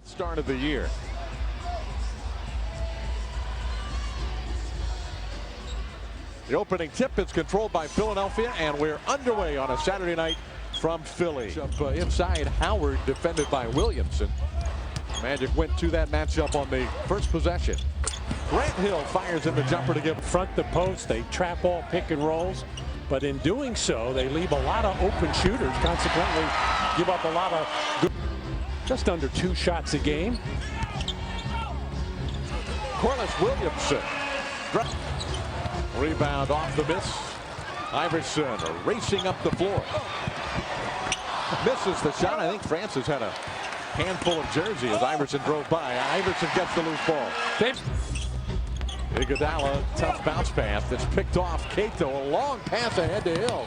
Fourth start of the year. The opening tip is controlled by Philadelphia, and we're underway on a Saturday night from Philly. Inside Howard, defended by Williamson. Magic went to that matchup on the first possession. Grant Hill fires in the jumper to give. Front the post, they trap all pick and rolls, but in doing so, they leave a lot of open shooters, consequently give up a lot of good. Just under 2 shots a game. Corliss Williamson. Rebound off the miss. Iverson racing up the floor. Misses the shot. I think Francis had a handful of jersey as Iverson drove by. Iverson gets the loose ball. Iguodala, tough bounce pass that's picked off Cato. A long pass ahead to Hill.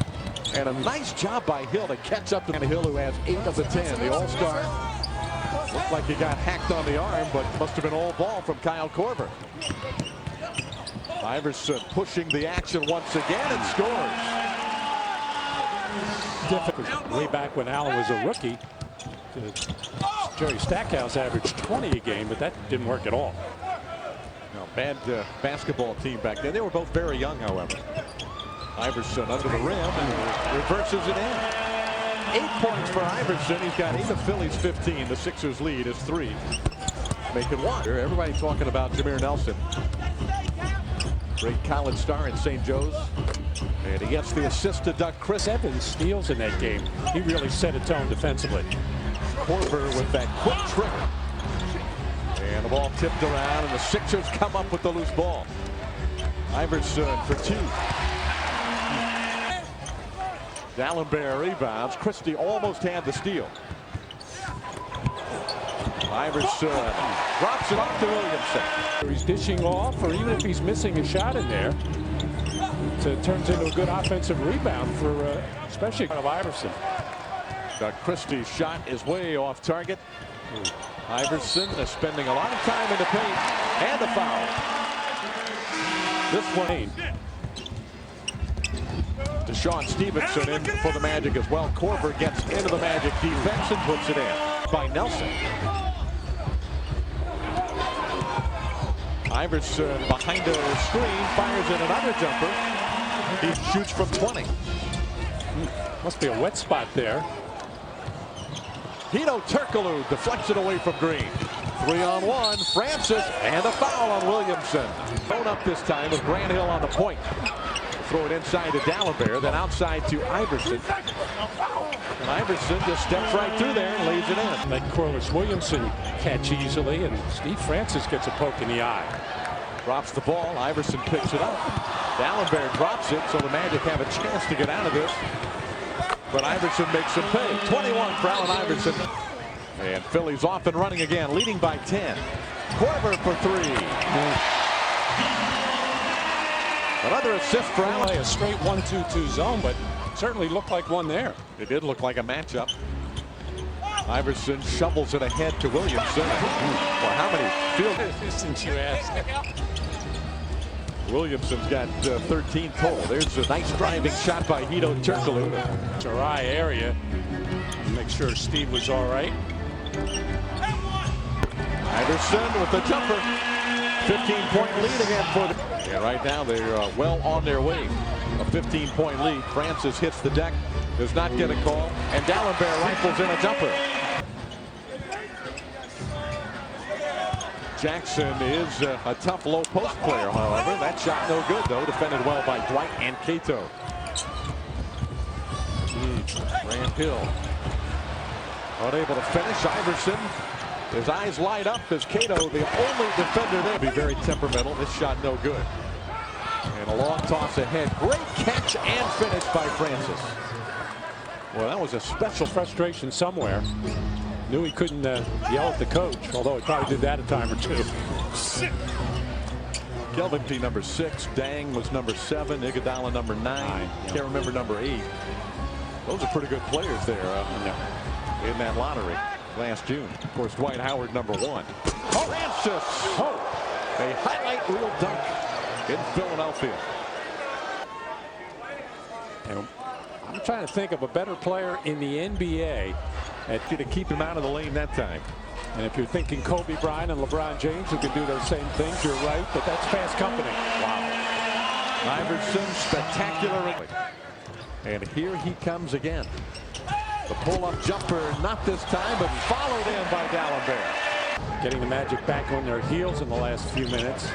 And a nice job by Hill to catch up to Hill, who has 8 of the 10. The All-Star. Looked like he got hacked on the arm, but must have been all ball from Kyle Korver. Iverson pushing the action once again and scores. Difficult. Way back when Allen was a rookie, Jerry Stackhouse averaged 20 a game, but that didn't work at all. No, bad basketball team back then. They were both very young, however. Iverson under the rim and reverses it in. 8 points for Iverson. He's got 8 of Philly's 15. The Sixers lead is 3. Making 1. Everybody talking about Jameer Nelson. Great college star in St. Joe's. And he gets the assist to Doug Chris. 7 steals in that game. He really set a tone defensively. Korver with that quick trigger. And the ball tipped around, and the Sixers come up with the loose ball. Iverson for 2. Dallenberg rebounds. Christie almost had the steal. Iverson drops it off to Williamson. He's dishing off, or even if he's missing a shot in there, it turns into a good offensive rebound for especially of Iverson. Christie's shot is way off target. Iverson is spending a lot of time in the paint, and the foul. This one. Deshaun Stevenson in for the Magic as well. Korver gets into the Magic defense and puts it in by Nelson. Iverson behind the screen fires in another jumper. He shoots from 20. Must be a wet spot there. Hedo Turkoglu deflects it away from Green. 3-on-1. Francis and a foul on Williamson. Thrown up this time with Grant Hill on the point. Throw it inside to Dallenberg, then outside to Iverson. And Iverson just steps right through there and lays it in. Let Corliss Williamson catch easily, and Steve Francis gets a poke in the eye. Drops the ball. Iverson picks it up. Dallenberg drops it, so the Magic have a chance to get out of this. But Iverson makes him pay. 21 for Allen Iverson. And Philly's off and running again, leading by 10. Korver for 3. Another assist for Allen. A straight 1-2-2 zone, but certainly looked like one there. It did look like a matchup. Iverson shovels it ahead to Williamson. Well, how many field Since you asked. Williamson's got 13 total. There's a nice driving shot by Hedo Turkoglu. Dry area. Make sure Steve was all right. Iverson with the jumper. 15-point lead again for the. And right now they're well on their way. A 15-point lead. Francis hits the deck. Does not get a call. And Dallenberg rifles in a jumper. Jackson is a tough low post player, however. That shot no good, though. Defended well by Dwight and Cato. Grant Hill unable to finish. Iverson, his eyes light up as Cato, the only defender there. Be very temperamental. This shot no good. And a long toss ahead. Great catch and finish by Francis. Well, that was a special frustration somewhere. Knew he couldn't yell at the coach, although he probably did that a time or two. Kelvin P. number 6. Dang was number 7. Iguodala number 9. Can't remember number 8. Those are pretty good players there in that lottery last June. Of course, Dwight Howard number 1. Francis. A highlight reel dunk in Philadelphia. And I'm trying to think of a better player in the NBA to keep him out of the lane that time. And if you're thinking Kobe Bryant and LeBron James who can do those same things, you're right, but that's fast company. Wow. Iverson, spectacular. And here he comes again. The pull-up jumper, not this time, but followed in by D'Alembert. Getting the Magic back on their heels in the last few minutes.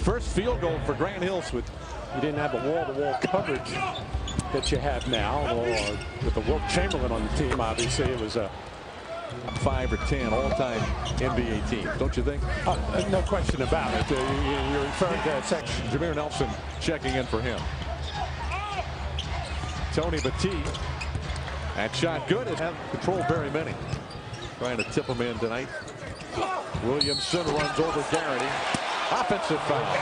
First field goal for Grant Hills. You didn't have the wall-to-wall coverage that you have now, or with the Wilt Chamberlain on the team. Obviously, it was a 5 or 10 all-time NBA team, don't you think? No question about it. You're referring to that section. Jameer Nelson checking in for him. Tony Batiste. That shot good. It has controlled very many. Trying to tip him in tonight. Williamson runs over Garrity. Offensive foul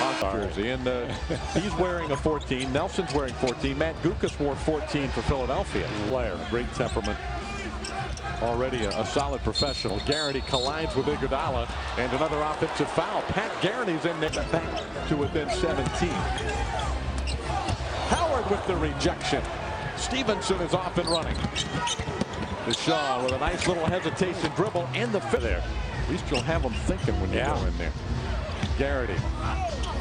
on jersey. And he's wearing a 14. Nelson's wearing 14. Matt Gukas wore 14 for Philadelphia. Player. Great temperament. Already a solid professional. Garrity collides with Iguodala. And another offensive foul. Pat Garrity's in there back to within 17. Howard with the rejection. Stevenson is off and running. Deshaun with a nice little hesitation dribble and the fit there. At least you'll have them thinking when you go in there. Garrity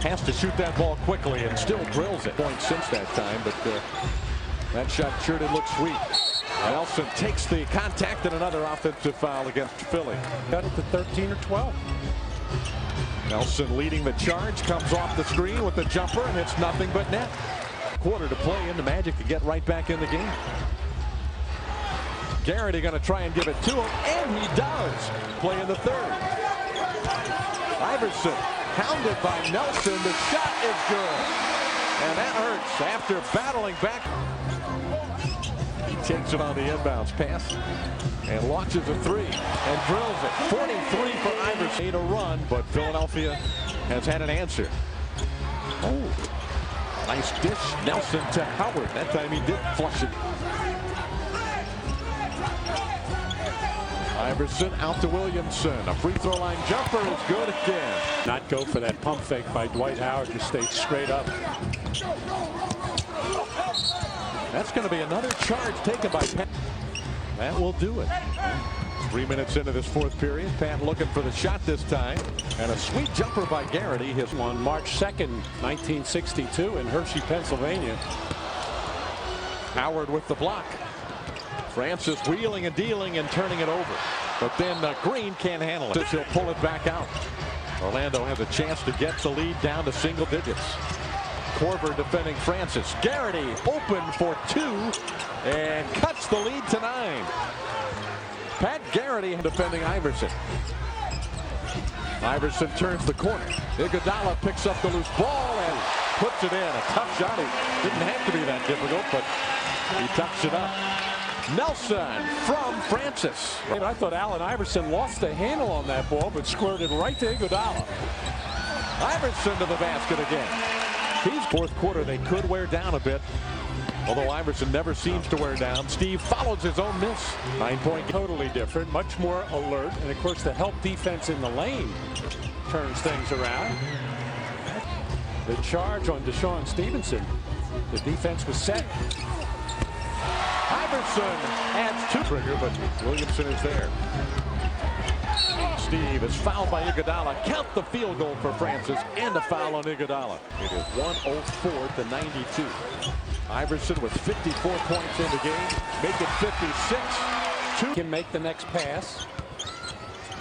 has to shoot that ball quickly and still drills it. Point since that time, but that shot sure did look sweet. Nelson takes the contact and another offensive foul against Philly. Got it to 13 or 12. Nelson leading the charge, comes off the screen with the jumper, and it's nothing but net. Quarter to play in, the Magic to get right back in the game. Garrity going to try and give it to him, and he does. Play in the third. Iverson hounded by Nelson. The shot is good, and that hurts after battling back. He takes it on the inbounds pass and launches a three and drills it. 43 for Iverson. Made a run, but Philadelphia has had an answer. Oh. Nice dish. Nelson to Howard. That time he did flush it. Iverson out to Williamson. A free throw line jumper is good again. Not go for that pump fake by Dwight Howard. Just stay straight up. That's going to be another charge taken by Pat. That will do it. 3 minutes into this fourth period. Pat looking for the shot this time. And a sweet jumper by Garrity. His on March 2nd, 1962 in Hershey, Pennsylvania. Howard with the block. Francis wheeling and dealing and turning it over. But then Green can't handle it. He'll pull it back out. Orlando has a chance to get the lead down to single digits. Korver defending Francis. Garrity open for 2 and cuts the lead to 9. Pat Garrity defending Iverson. Iverson turns the corner. Iguodala picks up the loose ball and puts it in. A tough shot. It didn't have to be that difficult, but he tucks it up. Nelson from Francis. And I thought Allen Iverson lost the handle on that ball, but squirted right to Iguodala. Iverson to the basket again. He's fourth quarter. They could wear down a bit. Although Iverson never seems to wear down. Steve follows his own miss. 9-point. Totally different, much more alert. And of course the help defense in the lane turns things around. The charge on Deshaun Stevenson. The defense was set. Iverson adds 2 trigger, but Williamson is there. Steve is fouled by Iguodala. Count the field goal for Francis and a foul on Iguodala. It is 104 to 92. Iverson with 54 points in the game. Make it 56. 2 can make the next pass.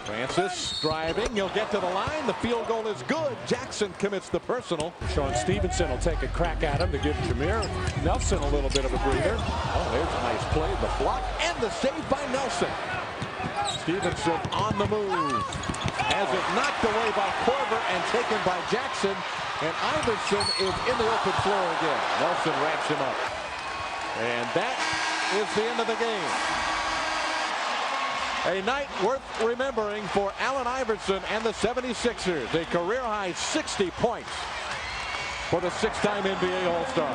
Francis driving. He'll get to the line. The field goal is good. Jackson commits the personal. Sean Stevenson will take a crack at him to give Jameer Nelson a little bit of a breather. Oh, there's a nice play. The block and the save by Nelson. Stevenson on the move. Has it knocked away by Korver and taken by Jackson. And Iverson is in the open floor again. Nelson wraps him up. And that is the end of the game. A night worth remembering for Allen Iverson and the 76ers. A career-high 60 points for the 6-time NBA All-Star.